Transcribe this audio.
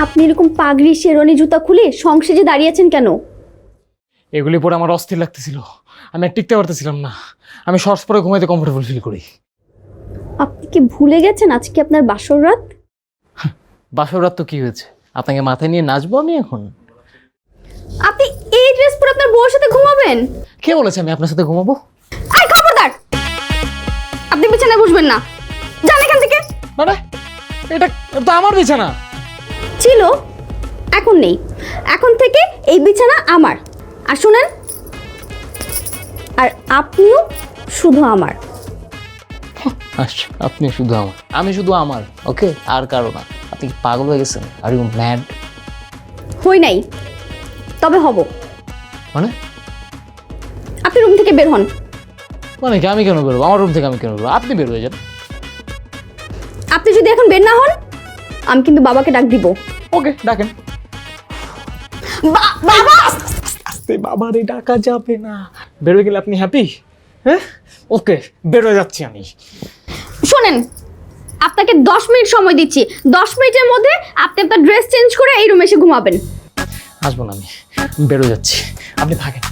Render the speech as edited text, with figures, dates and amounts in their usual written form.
আপনি এরকম পাগড়ি শেরওয়ানি জুতা খুলে সংসেজে দাঁড়িয়েছেন কেন? এগুলি পরে আমার অস্থির লাগতেছিল, আমি আর টিকতে পারতেছিলাম না। আমি শর্টস পরে ঘুমাইতে কমফোর্টেবল ফিল করি। আপনি কি ভুলে গেছেন আজকে আপনার বাসর রাত? বাসর রাত তো কি হয়েছে, আপনাকে মাথায় নিয়ে নাচবো আমি এখন? আপনি এই ড্রেস পরে আপনার বউয়ের সাথে ঘুমাবেন? কে বলেছে আমি আপনার সাথে ঘুমাবো? আই খবরদার, আপনি বিছানায় বসবেন না, যান এখান থেকে। মানে এটা তো আমার বিছানা। ছিল, এখন নেই। এখন থেকে এই বিছানা আমার। আর শুনেন, আর আপনিও শুধু আমার। আচ্ছা, আপনি শুধু আমার, আমি শুধু আমার, ওকে? আর কারো না। আপনি কি পাগল হয়ে গেছেন? Are you mad? হই নাই, তবে হব। মানে আপনি রুম থেকে বের হন। মানে কি আমি কেন বেরোবো? আমার রুম থেকে আমি কেন বেরোবো? আপনি বের হয়ে যান। আপনি যদি এখন বের না হন, আমি কিন্তু বাবাকে ডাক দিব। ওকে, ডাকেন। বাবা! আস্তে, বাবারে ডাকা যাবে না। বের হয়ে গেলে আপনি হ্যাপি? হ্যাঁ, ওকে, বের হয়ে যাচ্ছি আমি। শোনেন, আপনাকে 10 মিনিট সময় দিচ্ছি। 10 মিনিটের মধ্যে আপনি আপনার ড্রেস চেঞ্জ করে এই রুমে এসে ঘুমাবেন। আসবো না, আমি বের হয়ে যাচ্ছি, আপনি থাকেন।